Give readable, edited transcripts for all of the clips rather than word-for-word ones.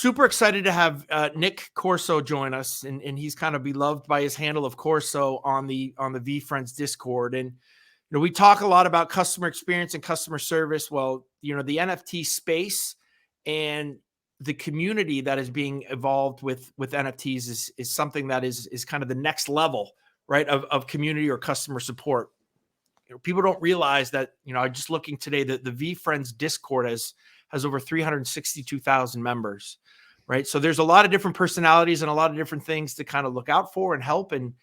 super excited to have Nick Corso join us, and he's kind of beloved by his handle of Corso on the Veefriends Discord. And we talk a lot about customer experience and customer service. Well, the NFT space and the community that is being evolved with NFTs is something that is kind of the next level, right, of community or customer support. People don't realize that, just looking today, that the Veefriends Discord has over 362,000 members, right? So there's a lot of different personalities and a lot of different things to kind of look out for and help and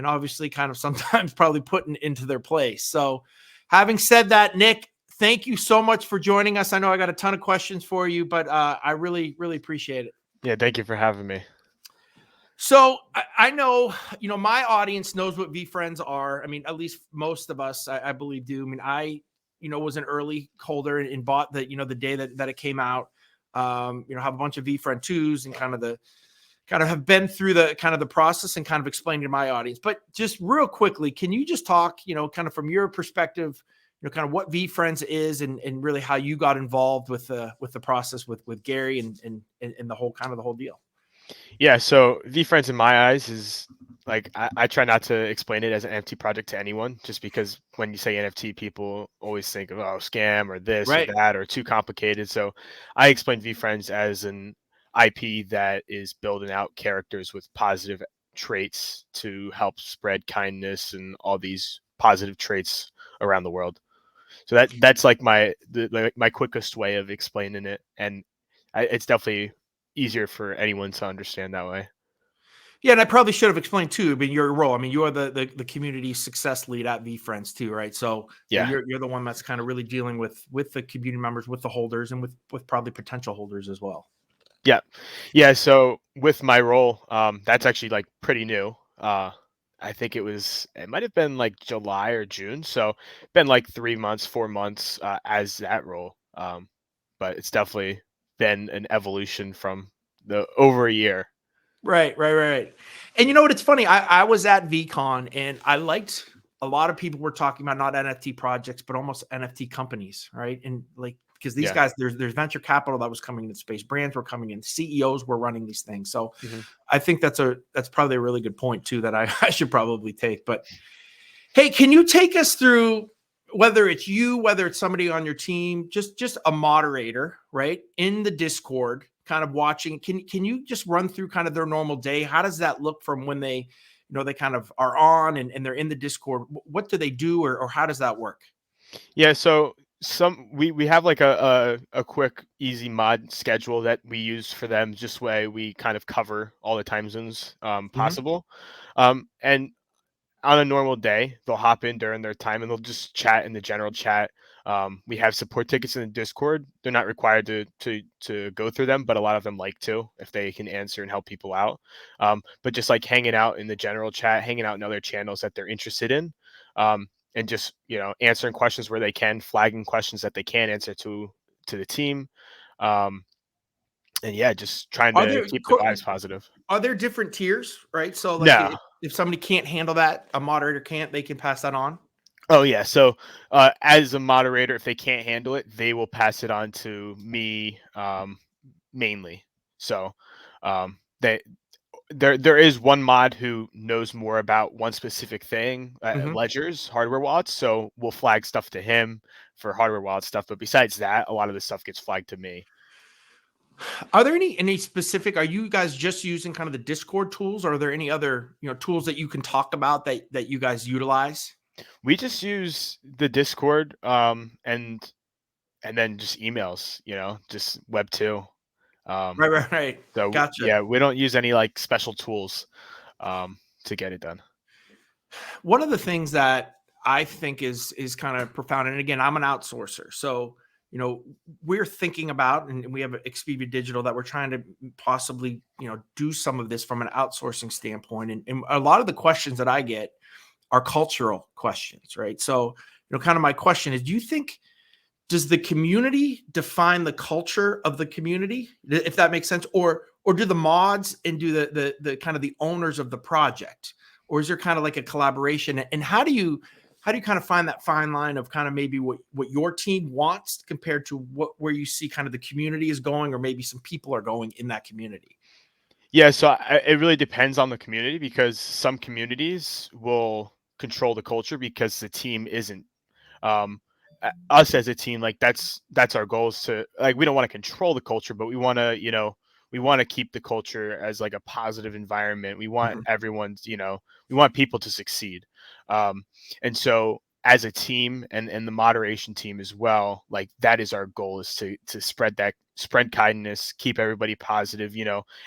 obviously kind of sometimes probably put into their place. So having said that, Nick, thank you so much for joining us. I know I got a ton of questions for you, but I really, really appreciate it. Yeah, thank you for having me. So I know, my audience knows what Veefriends are. I mean, at least most of us, I believe, do. I mean, I was an early holder and bought the day that it came out. Have a bunch of Veefriend 2s and kind of have been through the process and kind of explained to my audience. But just real quickly, can you just talk, kind of from your perspective, kind of what Veefriends is and really how you got involved with the process with Gary and the whole deal? Yeah, so Veefriends in my eyes is like I try not to explain it as an NFT project to anyone, just because when you say NFT, people always think of scam or this Right. or that or too complicated. So I explain Veefriends as an IP that is building out characters with positive traits to help spread kindness and all these positive traits around the world. So that's like my quickest way of explaining it, and it's definitely easier for anyone to understand that way. Yeah, and I probably should have explained too, but your role. I mean, you are the community success lead at Veefriends too, right? So yeah, you're the one that's kind of really dealing with the community members, with the holders, and with probably potential holders as well. Yeah. So with my role, that's actually like pretty new. I think it might have been like July or June. So been like 3 months, 4 months as that role. But it's definitely been an evolution from the over a year. Right. And you know what? It's funny. I was at VCon and I liked a lot of people were talking about not NFT projects, but almost NFT companies, right? And like, because these guys, there's venture capital that was coming into space, brands were coming in, CEOs were running these things. So I think that's probably a really good point too that I should probably take. But hey, can you take us through, whether it's you, whether it's somebody on your team, just a moderator, right, in the Discord, kind of watching? Can you just run through kind of their normal day? How does that look from when they, they kind of are on and they're in the Discord? What do they do, or how does that work? Yeah, so we have like a quick easy mod schedule that we use for them, just way we kind of cover all the time zones possible. And on a normal day, they'll hop in during their time and they'll just chat in the general chat. We have support tickets in the Discord. They're not required to go through them, but a lot of them like to, if they can answer and help people out. But just like hanging out in the general chat, hanging out in other channels that they're interested in, and just answering questions where they can, flagging questions that they can answer to the team. And yeah, just trying to keep the vibes positive. Are there different tiers, right? So like No. if somebody can't handle that, a moderator can't, they can pass that on? Oh yeah. So as a moderator, if they can't handle it, they will pass it on to me mainly. So there is one mod who knows more about one specific thing, ledgers, hardware wallets. So we'll flag stuff to him for hardware wallet stuff. But besides that, a lot of the stuff gets flagged to me. Are there any specific, are you guys just using kind of the Discord tools, or are there any other, tools that you can talk about that you guys utilize? We just use the Discord, and then just emails, just Web 2. Right. So Gotcha. yeah, we don't use any like special tools to get it done. One of the things that I think is kind of profound, and again, I'm an outsourcer, so we're thinking about, and we have Expedia Digital that we're trying to possibly do some of this from an outsourcing standpoint, and a lot of the questions that I get are cultural questions, right? So kind of my question is, does the community define the culture of the community, if that makes sense, or do the mods and do the kind of the owners of the project, or is there kind of like a collaboration? And how do you how do you kind of find that fine line of kind of maybe what your team wants compared to where you see kind of the community is going, or maybe some people are going in that community? Yeah, so it really depends on the community, because some communities will control the culture because the team isn't. Um, Us as a team, like that's our goal, is to, like, we don't want to control the culture, but we want to, we want to keep the culture as like a positive environment. We want Mhm. everyone's, we want people to succeed. Um, and so as a team, and the moderation team as well, like that is our goal, is to spread kindness, keep everybody positive.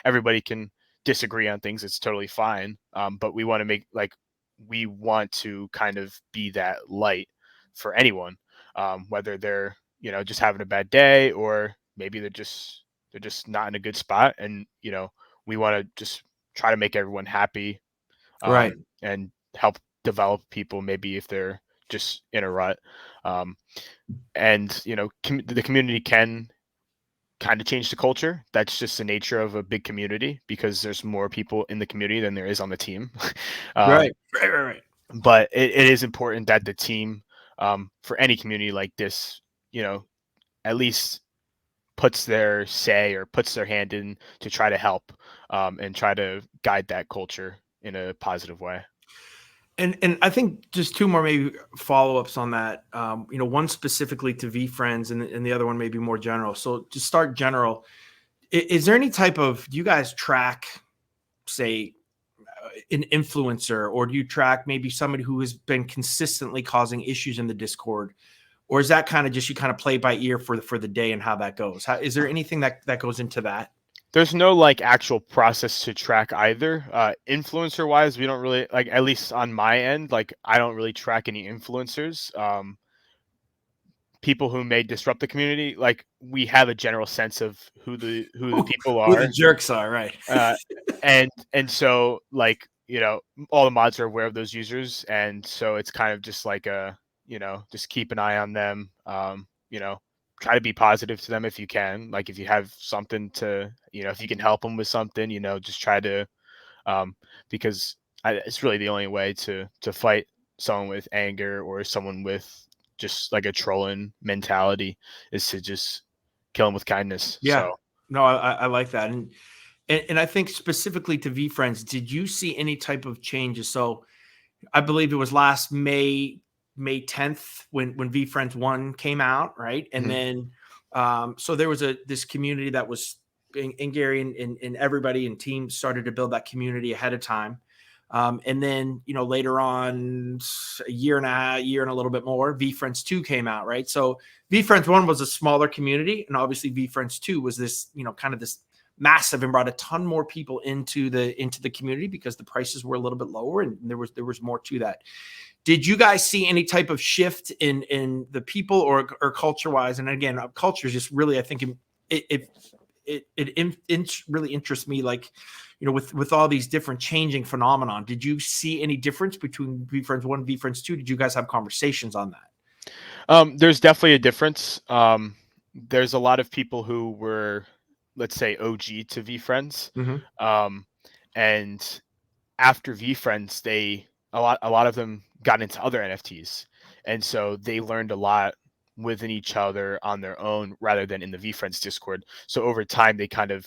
Everybody can disagree on things. It's totally fine. But we want to we want to kind of be that light for anyone, whether they're, just having a bad day, or maybe they're just not in a good spot, and we want to just try to make everyone happy, Right. and help develop people, maybe if they're just in a rut. um, and the community can kind of change the culture. That's just the nature of a big community, because there's more people in the community than there is on the team. um, Right. Right. but it is important that the team, for any community like this, at least puts their say, or puts their hand in to try to help, and try to guide that culture in a positive way. And I think just two more maybe follow-ups on that. One specifically to Veefriends, and the other one maybe more general. So to start general, is there any type of, do you guys track, say, an influencer, or do you track maybe somebody who has been consistently causing issues in the Discord? Or is that kind of just, you kind of play by ear for the day and how that goes? Is there anything that goes into that? There's no like actual process to track either. Influencer wise, we don't really, like, at least on my end, like I don't really track any influencers. People who may disrupt the community, like we have a general sense of who the people Who the are. jerks are, right? uh, and so, like, all the mods are aware of those users, and so it's kind of just like just keep an eye on them. Try to be positive to them if you can. Like, if you have something to, if you can help them with something, just try to, um, because it's really the only way to fight someone with anger, or someone with just like a trolling mentality, is to just kill them with kindness. Yeah. So No, I like that. And I think specifically to Veefriends, did you see any type of changes? So I believe it was last May 10th when Veefriends 1 came out, right? And mhm. then so there was this community that was, and Gary and everybody and team started to build that community ahead of time. And then, later on, a year and a little bit more, Veefriends 2 came out, right? So Veefriends 1 was a smaller community, and obviously Veefriends 2 was this, kind of this massive, and brought a ton more people into the community because the prices were a little bit lower, and there was more to that. Did you guys see any type of shift in the people, or culture wise? And again, culture is just really, I think it really interests me, like, with all these different changing phenomenon. Did you see any difference between Veefriends 1 and Veefriends 2? Did you guys have conversations on that? There's definitely a difference. There's a lot of people who were, let's say, OG to VFriends, Mm-hmm. um, and after VFriends, a lot of them got into other NFTs, and so they learned a lot within each other on their own, rather than in the VFriends Discord. So over time, they kind of,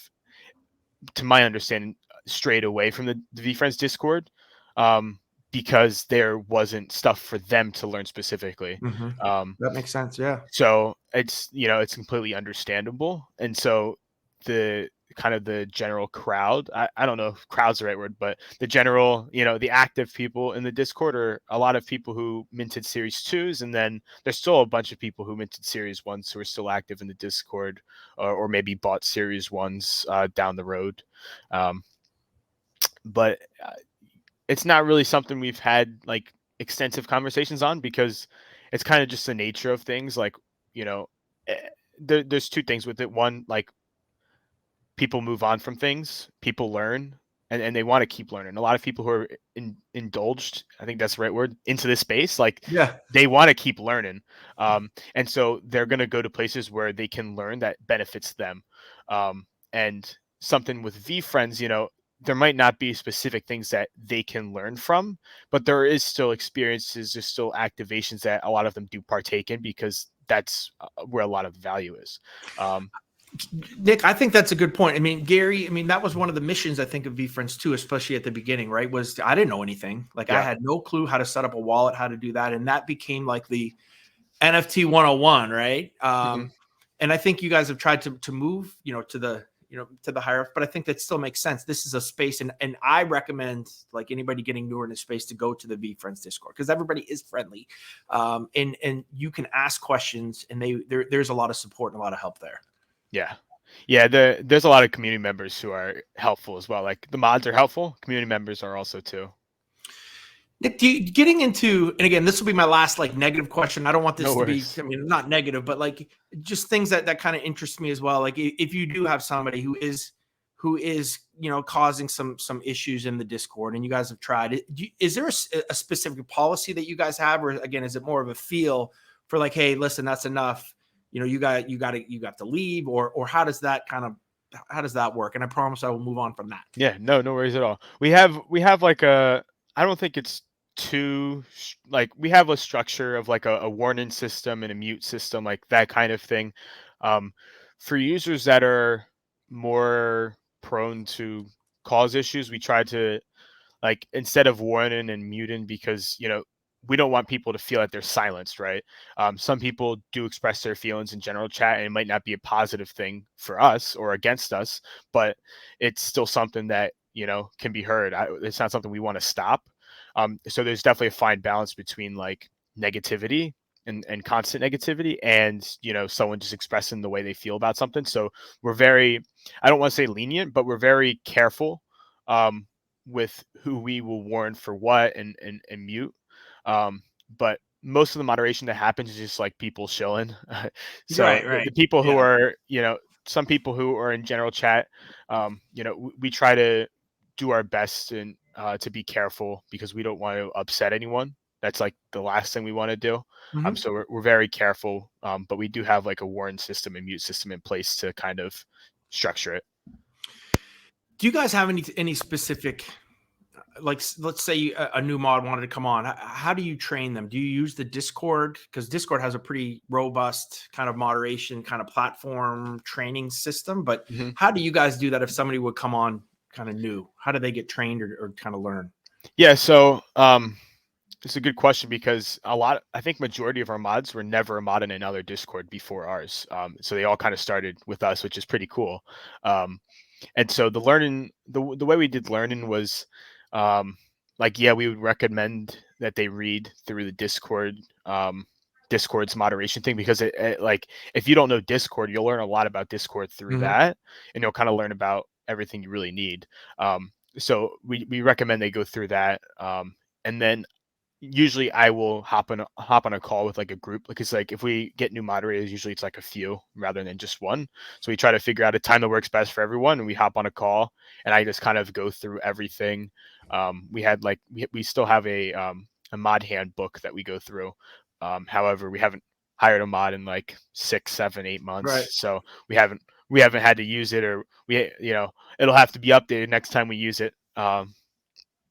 to my understanding, strayed away from the VFriends Discord, um, because there wasn't stuff for them to learn specifically. Mm-hmm. Um, That makes sense. Yeah. so it's completely understandable. And so the kind of the general crowd, I don't know if crowd's the right word, but the general, the active people in the Discord are a lot of people who minted Series 2s, and then there's still a bunch of people who minted Series 1s who are still active in the Discord, or maybe bought Series 1s down the road. Um, but it's not really something we've had like extensive conversations on, because it's kind of just the nature of things. Like, you know, there's two things with it. One, like, people move on from things, people learn, and they want to keep learning. A lot of people who are indulged, I think that's the right word, into this space, like, Yeah. they want to keep learning. And so they're going to go to places where they can learn that benefits them. And something with VFriends, there might not be specific things that they can learn from, but there is still experiences, there's still activations that a lot of them do partake in, because that's where a lot of value is. Nick, I think that's a good point. I mean, Gary, that was one of the missions, I think, of Veefriends too, especially at the beginning, right? Was I didn't know anything. Like I had no clue how to set up a wallet, how to do that. And that became like the NFT 101, right? And I think you guys have tried to move, to the higher up, but I think that still makes sense. This is a space, and I recommend like anybody getting newer in the space to go to the Veefriends Discord, because everybody is friendly, and you can ask questions, and there's a lot of support and a lot of help there. Yeah. There's a lot of community members who are helpful as well. Like the mods are helpful. Community members are also too. Nick, getting into, and again, this will be my last like negative question. I don't want this to be, not negative, but like just things that kind of interest me as well. Like if you do have somebody who is, causing some issues in the Discord, and you guys have tried it, is there a specific policy that you guys have, or again, is it more of a feel for like, hey, listen, that's enough. You got to leave, or how does that work? And I promise I will move on from that. Yeah, no worries at all. We have like I don't think it's too, like, we have a structure of like a warning system and a mute system, like that kind of thing. For users that are more prone to cause issues, we try to, like, instead of warning and muting, because we don't want people to feel that they're silenced, right? Some people do express their feelings in general chat, and it might not be a positive thing for us or against us, but it's still something that can be heard. It's not something we want to stop. So there's definitely a fine balance between like negativity and constant negativity, and someone just expressing the way they feel about something. So we're very, I don't want to say lenient, but we're very careful with who we will warn for what and mute. But most of the moderation that happens is just like people shilling. So right. The people who are, some people who are in general chat, we try to do our best and to be careful, because we don't want to upset anyone. That's like the last thing we want to do. So we're very careful, but we do have like a warn system and mute system in place to kind of structure it. Do you guys have any specific, like, let's say a new mod wanted to come on, how do you train them? Do you use the Discord? Because Discord has a pretty robust kind of moderation kind of platform training system, but how do you guys do that if somebody would come on kind of new? How do they get trained or kind of learn? Yeah, so it's a good question, because I think majority of our mods were never a mod in another Discord before ours. So they all kind of started with us, which is pretty cool. And so the learning, the way we did learning was, we would recommend that they read through the Discord's moderation thing, because it like, if you don't know Discord, you'll learn a lot about Discord through that, and you'll kind of learn about everything you really need. So we recommend they go through that, and then usually I will hop on a call with like a group, because like if we get new moderators, usually it's like a few rather than just one. So we try to figure out a time that works best for everyone, and we hop on a call, and I just kind of go through everything. We still have a mod handbook that we go through. However, we haven't hired a mod in like 6, 7, 8 months, right. So we haven't had to use it, or it'll have to be updated next time we use it.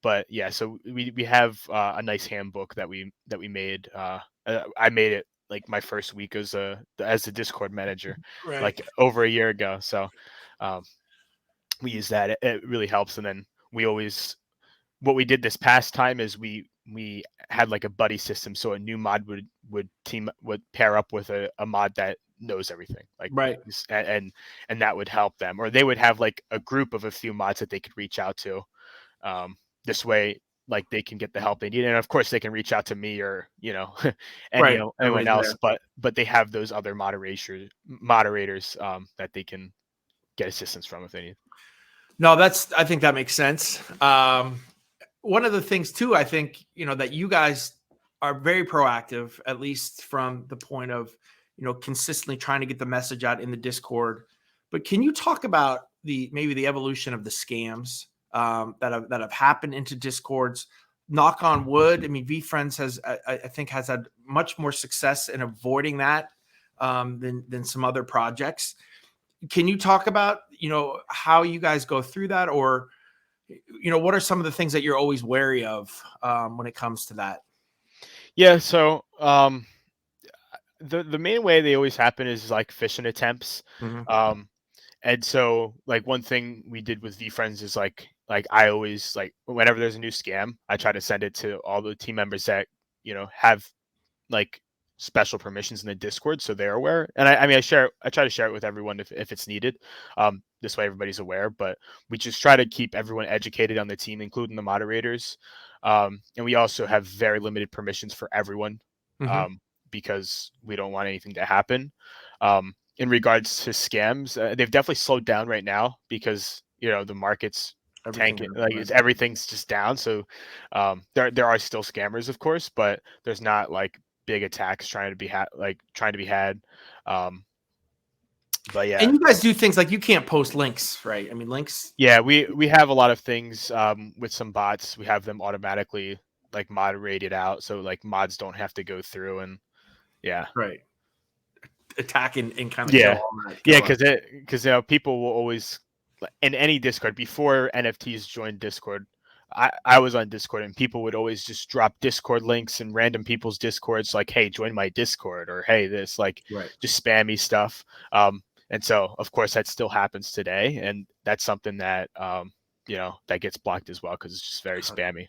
But yeah, so we have a nice handbook that we made. I made it like my first week as the Discord manager, like over a year ago. So we use that. It really helps. And then what we did this past time is we had like a buddy system. So a new mod would pair up with a mod that knows everything, like, and that would help them, or they would have like a group of a few mods that they could reach out to. This way, like, they can get the help they need, and of course they can reach out to me or anyone else, but they have those other moderators that they can get assistance from if they need. No, I think that makes sense. One of the things too, I think, that you guys are very proactive, at least from the point of, consistently trying to get the message out in the Discord. But can you talk about maybe the evolution of the scams that have happened into Discords? Knock on wood. I mean, Veefriends has had much more success in avoiding that than some other projects. Can you talk about, how you guys go through that, or, what are some of the things that you're always wary of when it comes to that? Yeah. So the main way they always happen is like phishing attempts. Mm-hmm. And so like one thing we did with Veefriends is like I always like whenever there's a new scam, I try to send it to all the team members that have like special permissions in the Discord so they're aware. And I mean I try to share it with everyone if it's needed. This way everybody's aware, but we just try to keep everyone educated on the team, including the moderators. And we also have very limited permissions for everyone. Mm-hmm. Because we don't want anything to happen. In regards to scams, they've definitely slowed down right now because the market's tanking, like everything's just down. So there are still scammers, of course, but there's not like big attacks trying to be had. But yeah, and you guys do things like you can't post links, right? I mean, links. Yeah, we have a lot of things with some bots. We have them automatically like moderated out, so like mods don't have to go through and yeah. Right. Attack and kind of Yeah. kill all that. Yeah, because people will always in any Discord before NFTs joined Discord. I was on Discord and people would always just drop Discord links in random people's Discords like, hey, join my Discord, or hey, this, like just spammy stuff. And so of course that still happens today, and that's something that that gets blocked as well because it's just very spammy.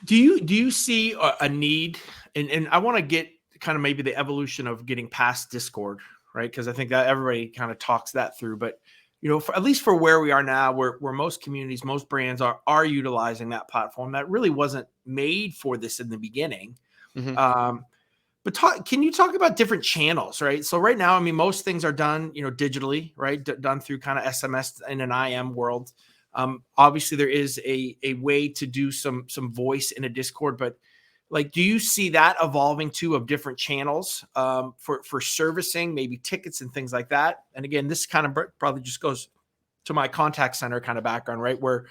Do you see a need, and I want to get kind of maybe the evolution of getting past Discord, right? Because I think that everybody kind of talks that through, but at least for where we are now, where most communities, most brands are utilizing that platform that really wasn't made for this in the beginning. Mm-hmm. But can you talk about different channels, right? So right now, I mean, most things are done, digitally, right? Done through kind of SMS in an IM world. Obviously, there is a way to do some voice in a Discord, but like, do you see that evolving too, of different channels for servicing, maybe tickets and things like that? And again, this kind of probably just goes to my contact center kind of background, right? Where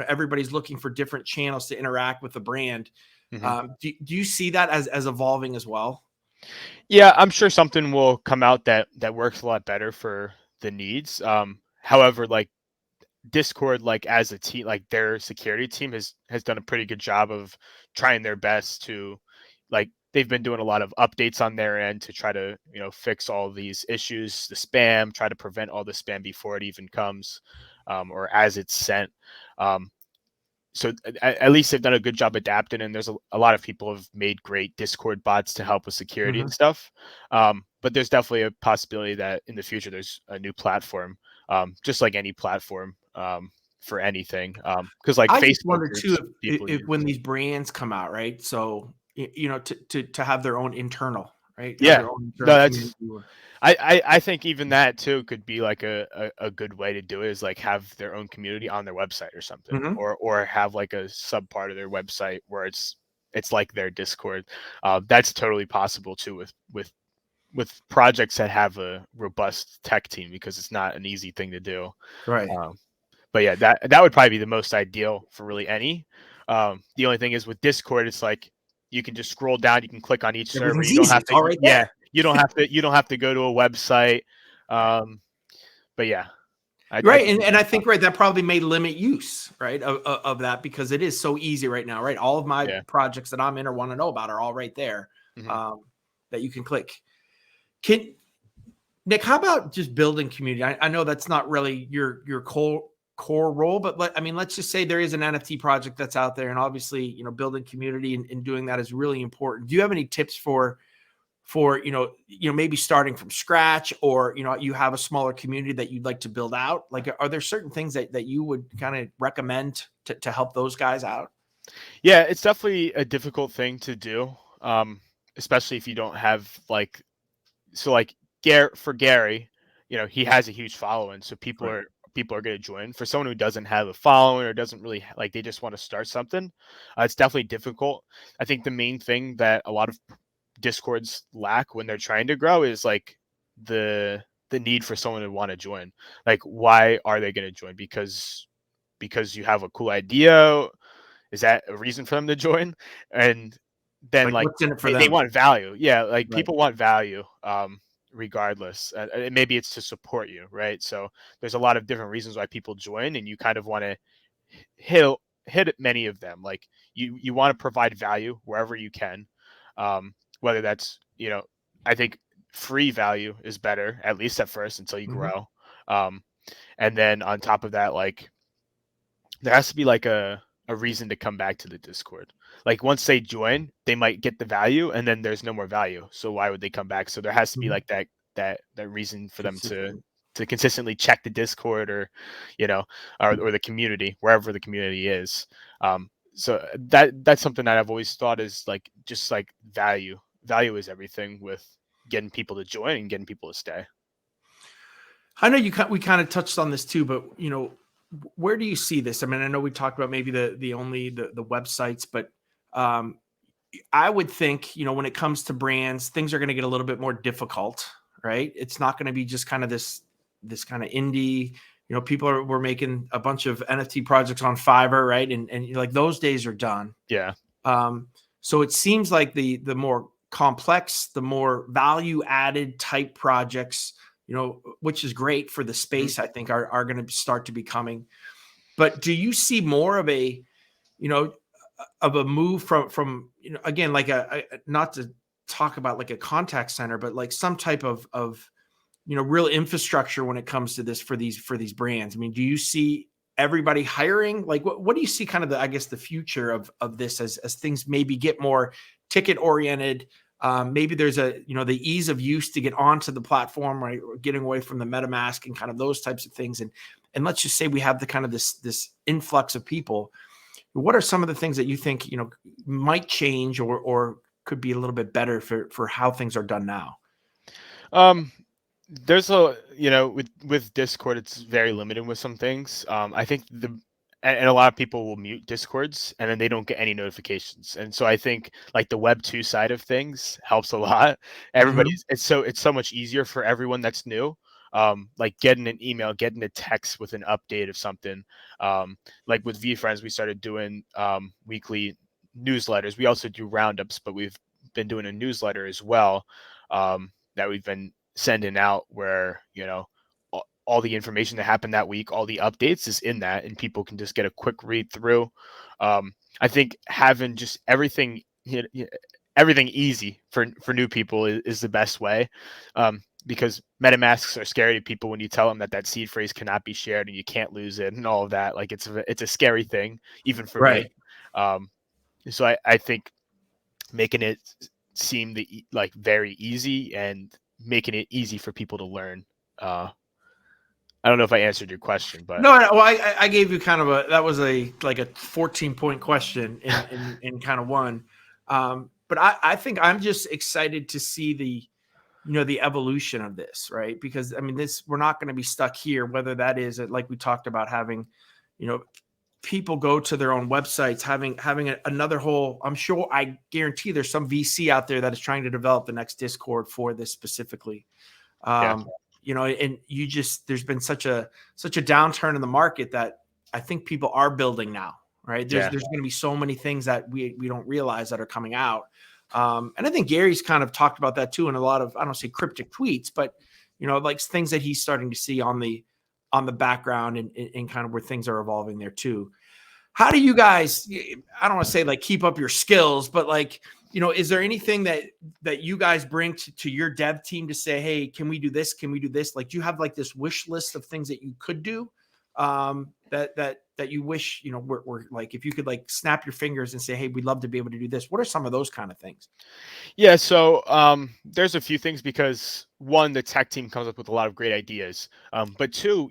everybody's looking for different channels to interact with the brand. Mm-hmm. Do you see that as evolving as well? Yeah, I'm sure something will come out that works a lot better for the needs. However, like Discord, like as a team, like their security team has done a pretty good job of trying their best to, like, they've been doing a lot of updates on their end to try to fix all these issues, the spam, try to prevent all the spam before it even comes, or as it's sent. So at least they've done a good job adapting, and there's a lot of people have made great Discord bots to help with security and stuff. But there's definitely a possibility that in the future there's a new platform, just like any platform, for anything. Because like I Facebook just wonder groups, too if use. when these brands come out, right? So to have their own internal, right? Have Yeah, their own no, internal that's. community. I think even that too could be like a good way to do it, is like have their own community on their website or something, Mm-hmm. or have like a sub part of their website where it's like their Discord. That's totally possible too with projects that have a robust tech team, because it's not an easy thing to do. Right. But yeah, that would probably be the most ideal for really any. The only thing is with Discord, it's like you can just scroll down, you can click on each server. Everything's You don't easy. have It's to, all right yeah, there. you don't have to go to a website. But yeah, Right. And I think, right, that probably may limit use, right, of that, because it is so easy right now, right? All of my projects that I'm in or want to know about are all right there, that you can click. Nick, how about just building community? I know that's not really your core role, but let's just say there is an NFT project that's out there, and obviously, building community and doing that is really important. Do you have any tips for maybe starting from scratch, or you have a smaller community that you'd like to build out? Like, are there certain things that you would kind of recommend to help those guys out? Yeah, it's definitely a difficult thing to do, especially if you don't have like for Gary, he has a huge following, so people are going to join. For someone who doesn't have a following or doesn't really like, they just want to start something, it's definitely difficult. I think the main thing that a lot of Discords lack when they're trying to grow is like the need for someone to want to join. Like, why are they going to join? Because you have a cool idea? Is that a reason for them to join? And then like what's in it for they them? want value. Yeah, like people want value. regardless. And maybe it's to support you, right? So there's a lot of different reasons why people join, and you kind of want to hit many of them. Like you want to provide value wherever you can, whether that's, I think free value is better, at least at first, until you Mhm. grow. And then on top of that, like there has to be like a reason to come back to the Discord. Like once they join, they might get the value, and then there's no more value. So why would they come back? So there has to be Mhm. like that reason for them to Consistent. consistently check the Discord, or or the community, wherever the community is. So that's something that I've always thought is like just like value. Value is everything with getting people to join and getting people to stay. I know we kind of touched on this too, but where do you see this? I mean, I know we talked about maybe the websites, but um, I would think, when it comes to brands, things are going to get a little bit more difficult, right? It's not going to be just kind of this kind of indie, we're making a bunch of NFT projects on Fiverr, right? And like those days are done. Yeah. So it seems like the more complex, the more value added type projects, which is great for the space, I think are going to start to be coming. But do you see more of you know, a move from again, like a not to talk about like a contact center, but like some type of real infrastructure when it comes to this for these brands? I mean, do you see everybody hiring? Like what do you see kind of I guess the future of this as things maybe get more ticket oriented? Maybe there's the ease of use to get onto the platform, right? Or getting away from the MetaMask and kind of those types of things. And let's just say we have the kind of this influx of people. What are some of the things that you think, might change or could be a little bit better for how things are done now? Um, there's with Discord, it's very limited with some things. I think and a lot of people will mute Discords and then they don't get any notifications. And so I think like the Web 2 side of things helps a lot. Mhm. It's so much easier for everyone that's new. Like getting an email, getting a text with an update of something. Like with Veefriends, we started doing weekly newsletters. We also do roundups, but we've been doing a newsletter as well, that we've been sending out, where all the information that happened that week, all the updates is in that, and people can just get a quick read through. I think having just everything easy for new people is the best way, because MetaMasks are scary to people when you tell them that seed phrase cannot be shared and you can't lose it and all of that. Like it's a scary thing even for me. Right. So I think making it seem like very easy and making it easy for people to learn. I don't know if I answered your question, but No, well, I gave you kind of that was like a 14-point question in kind of one. But I think I'm just excited to see the evolution of this, right? Because I mean, we're not going to be stuck here, whether that is like we talked about having, you know, people go to their own websites, having another whole, I'm sure, I guarantee there's some VC out there that is trying to develop the next Discord for this specifically. yeah, And there's been such a downturn in the market that I think people are building now, right? There's yeah, going to be so many things that we don't realize that are coming out. And I think Gary's kind of talked about that too in a lot of, I don't say cryptic tweets, but like things that he's starting to see on the background and kind of where things are evolving there too. How do you guys, I don't want to say like keep up your skills, but like, is there anything that you guys bring to your dev team to say, hey, can we do this? Can we do this? Like, do you have like this wish list of things that you could do? That you wish, we're like, if you could like snap your fingers and say, hey, we'd love to be able to do this. What are some of those kind of things? yeah. So there's a few things, because one, the tech team comes up with a lot of great ideas, but two,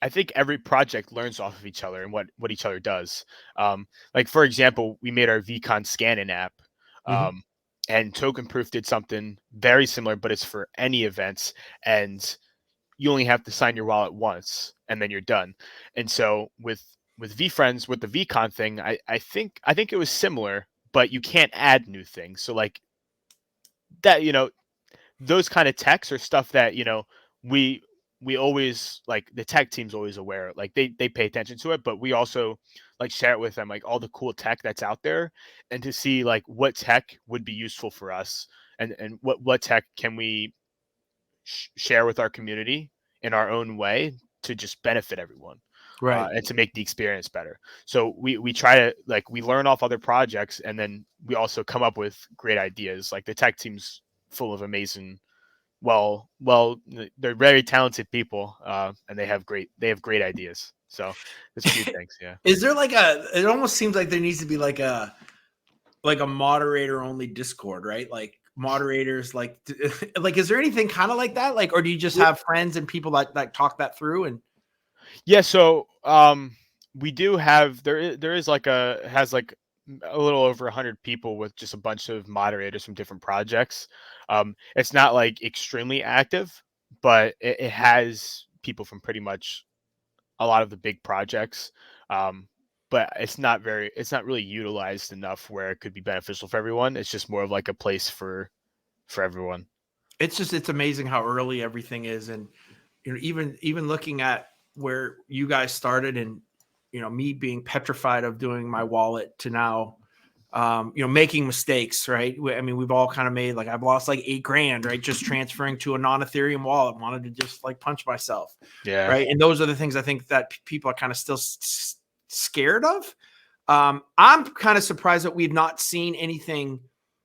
I think every project learns off of each other and what each other does. Like for example, we made our VCon scanning app, Mhm. and Token Proof did something very similar, but it's for any events, and you only have to sign your wallet once and then you're done. And so with Veefriends, with the VCon thing, I think it was similar, but you can't add new things. So like that, those kind of techs are stuff that we always, like, the tech team's always aware, like they pay attention to it, but we also like share it with them, like all the cool tech that's out there, and to see like what tech would be useful for us, and what tech can we share with our community in our own way to just benefit everyone. Right. And to make the experience better. So we try to, like, we learn off other projects, and then we also come up with great ideas. Like, the tech team's full of amazing, they're very talented people, and they have great ideas. So there's a few things. Yeah. Is there like it almost seems like there needs to be like a moderator only Discord, right? Like moderators, like is there anything kind of like that? Like, or do you just have friends and people that talk that through? And yeah, so we do have, there is like has like a little over 100 people with just a bunch of moderators from different projects. It's not like extremely active, but it has people from pretty much a lot of the big projects. But it's not really utilized enough where it could be beneficial for everyone. It's just more of like a place for everyone. It's amazing how early everything is. And, even looking at where you guys started, and, me being petrified of doing my wallet to now, making mistakes, right? I mean, we've all kind of made, like, I've lost like $8,000, right? Just transferring to a non-Ethereum wallet, wanted to just like punch myself. Yeah. Right. And those are the things I think that people are kind of still scared of. I'm kind of surprised that we've not seen anything,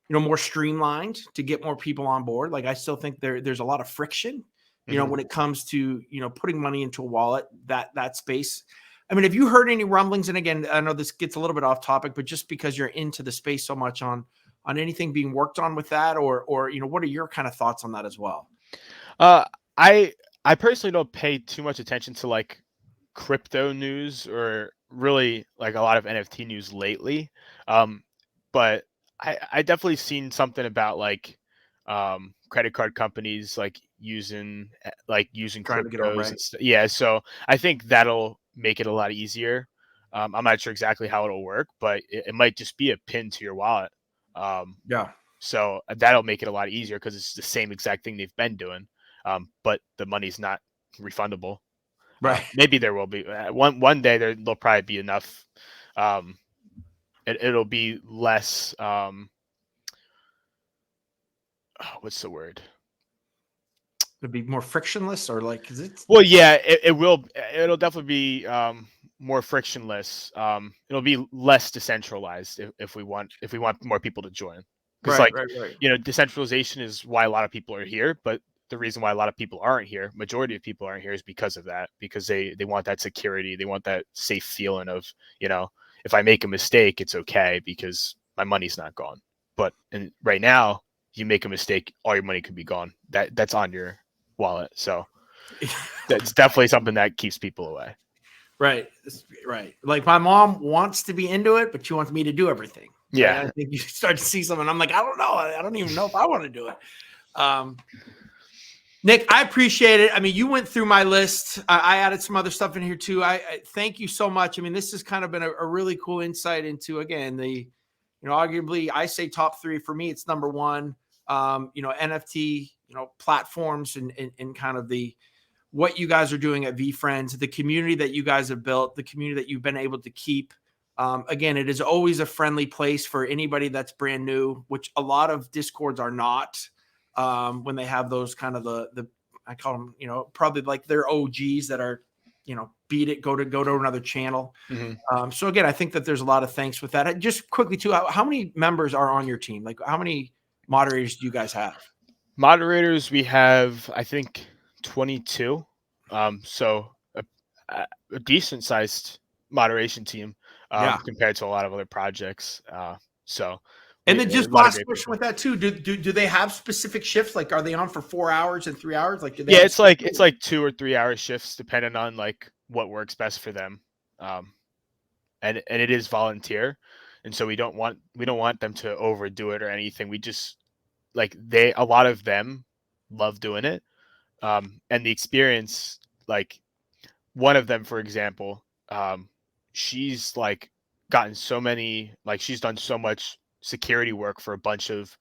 more streamlined to get more people on board. Like, I still think there's a lot of friction, when it comes to, putting money into a wallet, that space. I mean, have you heard any rumblings? And again, I know this gets a little bit off topic, but just because you're into the space so much, on anything being worked on with that, or what are your kind of thoughts on that as well? I personally don't pay too much attention to like crypto news or really like a lot of NFT news lately. But I definitely seen something about like credit card companies like using Trying to get on, cryptos right? and yeah, so I think that'll make it a lot easier. I'm not sure exactly how it'll work, but it might just be a pin to your wallet. Yeah. So that'll make it a lot easier because it's the same exact thing they've been doing, but the money's not refundable. Right. Maybe there will be one day there'll probably be enough. It'll be less. What's the word? It'd be more frictionless, or like, cause it's, Well, yeah, it will. It'll definitely be more frictionless. It'll be less decentralized if we want more people to join. Because right. Decentralization is why a lot of people are here, but the reason why a lot of people aren't here, majority of people aren't here, is because of that. Because they want that security, they want that safe feeling of, if I make a mistake, it's okay because my money's not gone. But right now, you make a mistake, all your money could be gone. That's on your wallet. So that's definitely something that keeps people away. Right. Like, my mom wants to be into it, but she wants me to do everything. Yeah. Right? I think you start to see something. I'm like, I don't know. I don't even know if I want to do it. Nick, I appreciate it. I mean, you went through my list. I added some other stuff in here too. I thank you so much. I mean, this has kind of been a really cool insight into, again, arguably, I say top 3 for me. It's number 1, NFT, platforms, and kind of what you guys are doing at Veefriends, the community that you guys have built, the community that you've been able to keep. Again, it is always a friendly place for anybody that's brand new, which a lot of Discords are not. When they have those kind of the I call them, probably like they're OGs that are, beat it, go to another channel. Mm-hmm. So again, I think that there's a lot of thanks with that. Just quickly too, how many members are on your team? Like, how many moderators do you guys have? Moderators, we have, I think, 22. So a decent sized moderation team compared to a lot of other projects. And then just last question with that too. Do they have specific shifts? Like, are they on for 4 hours and 3 hours? Like, it's like 2 or 3 hour shifts depending on like what works best for them. And it is volunteer, and so we don't want them to overdo it or anything. We just like a lot of them love doing it, and the experience. Like one of them, for example, she's like gotten so many, like she's done so much security work for a bunch of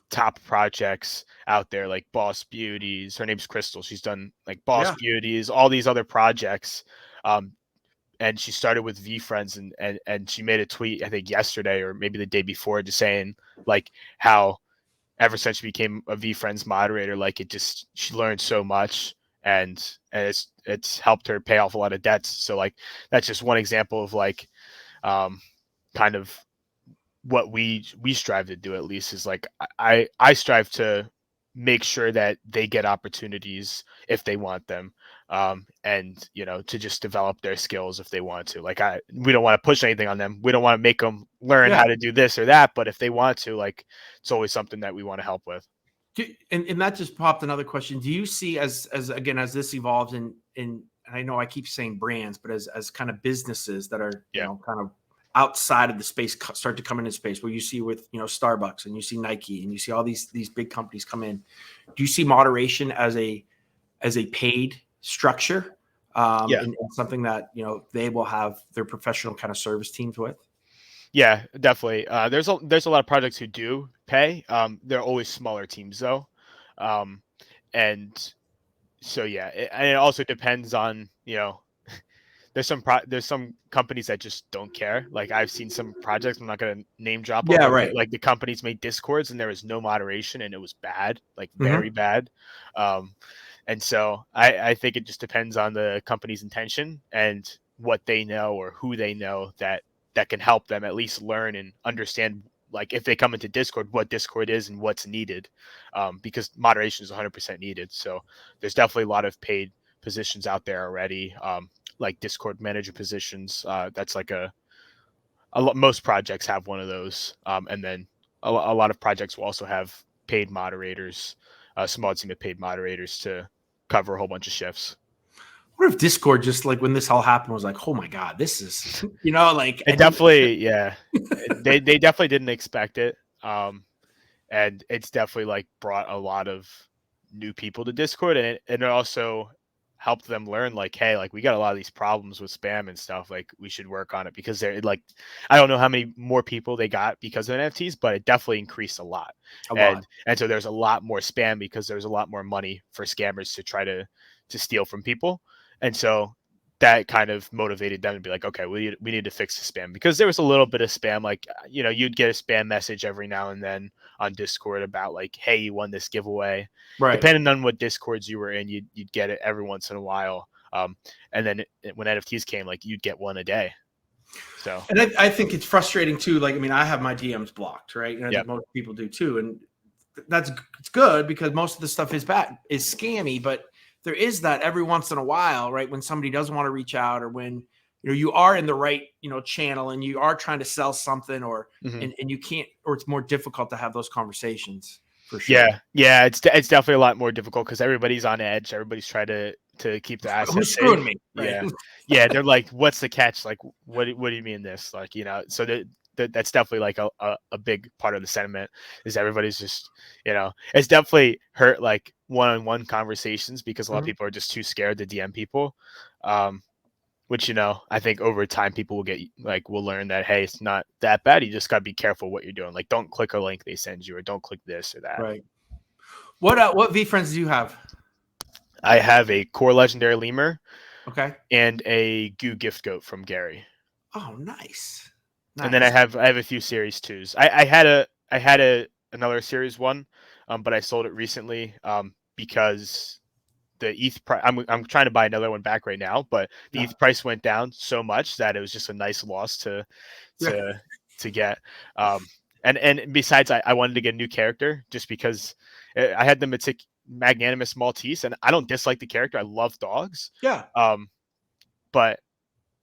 top projects out there, like Boss Beauties. Her name's Crystal. She's done like Boss Beauties, all these other projects. And she started with Veefriends, and she made a tweet, I think yesterday or maybe the day before, just saying like how ever since she became a Veefriends moderator, like she learned so much, and it's helped her pay off a lot of debts. So like that's just one example of like kind of what we strive to do, at least, is like I strive to make sure that they get opportunities if they want them, and to just develop their skills if they want to. Like we don't want to push anything on them. We don't want to make them learn how to do this or that, but if they want to, like, it's always something that we want to help with. And that just popped another question. Do you see as this evolves and I know I keep saying brands, but as kind of businesses that are kind of outside of the space start to come into space, where you see with Starbucks and you see Nike and you see all these big companies come in, do you see moderation as a paid structure, and something that they will have their professional kind of service teams with? Yeah, definitely. There's a lot of projects who do pay. They're always smaller teams though, and so it also depends on there's some companies that just don't care. Like I've seen some projects, I'm not going to name drop them, but right. like the companies made Discords and there was no moderation and it was bad, like very bad. And so I think it just depends on the company's intention and what they know or who they know that can help them at least learn and understand, like if they come into Discord, what Discord is and what's needed, because moderation is 100% needed. So there's definitely a lot of paid positions out there already, like Discord manager positions. That's like most projects have one of those, and then a lot of projects will also have paid moderators, a small team of paid moderators to cover a whole bunch of shifts. What if Discord, just like when this all happened, was like, oh my God, this is, like it definitely, they definitely didn't expect it. And it's definitely like brought a lot of new people to Discord, and it also helped them learn, like, hey, like we got a lot of these problems with spam and stuff, like we should work on it, because they're like, I don't know how many more people they got because of NFTs, but it definitely increased a lot. And so there's a lot more spam because there's a lot more money for scammers to try to steal from people. And so that kind of motivated them to be like, okay, we need to fix the spam, because there was a little bit of spam. Like, you'd get a spam message every now and then on Discord about like, hey, you won this giveaway. Right. Depending on what Discords you were in, you'd get it every once in a while. And then when NFTs came, like you'd get one a day. So, and I think it's frustrating too. Like, I mean, I have my DMs blocked, right? And I think most people do too. And it's good because most of the stuff is scammy, but there is that every once in a while, right? When somebody doesn't want to reach out, or when you are in the right channel and you are trying to sell something, or and you can't, or it's more difficult to have those conversations. For sure. Yeah, it's definitely a lot more difficult because everybody's on edge. Everybody's trying to keep the assets. Who's screwing me? Right? Yeah. They're like, what's the catch? Like, what do you mean this? Like, so that's definitely like a big part of the sentiment, is everybody's just, it's definitely hurt like one-on-one conversations, because a lot of people are just too scared to DM people. Which, I think over time people will learn that, hey, it's not that bad. You just got to be careful what you're doing. Like, don't click a link they send you, or don't click this or that. Right. What Veefriends do you have? I have a core legendary lemur. Okay. And a goo gift goat from Gary. Oh, nice. And then I have a few series 2s. I had another series 1, but I sold it recently, because the ETH price, I'm trying to buy another one back right now, but the ETH price went down so much that it was just a nice loss to get. And besides, I wanted to get a new character just because I had the Magnanimous Maltese, and I don't dislike the character. I love dogs. Yeah. But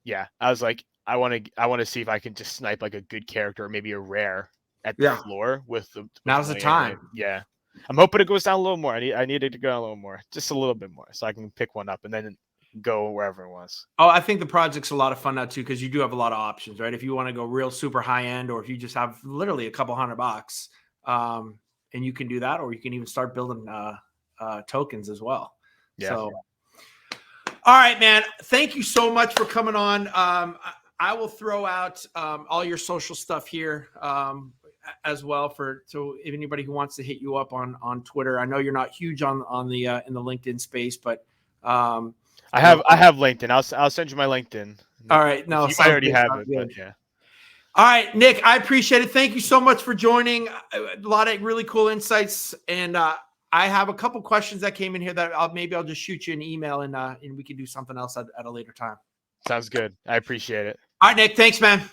yeah, I was like, I want to see if I can just snipe like a good character, or maybe a rare at the floor with now's the time. Yeah. I'm hoping it goes down a little more. I need it to go down a little more, just a little bit more, so I can pick one up and then go wherever it was. Oh, I think the project's a lot of fun now too, because you do have a lot of options, right? If you want to go real super high end, or if you just have literally a couple $100, and you can do that, or you can even start building tokens as well. Yeah. So, all right, man. Thank you so much for coming on. I will throw out all your social stuff here. As well, so if anybody who wants to hit you up on Twitter. I know you're not huge on the in the LinkedIn space, but I have LinkedIn. I'll send you my LinkedIn. All right, no, I already have it, but yeah. All right, Nick, I appreciate it. Thank you so much for joining. A lot of really cool insights. And I have a couple questions that came in here that I'll just shoot you an email and we can do something else at a later time. Sounds good. I appreciate it. All right, Nick. Thanks, man.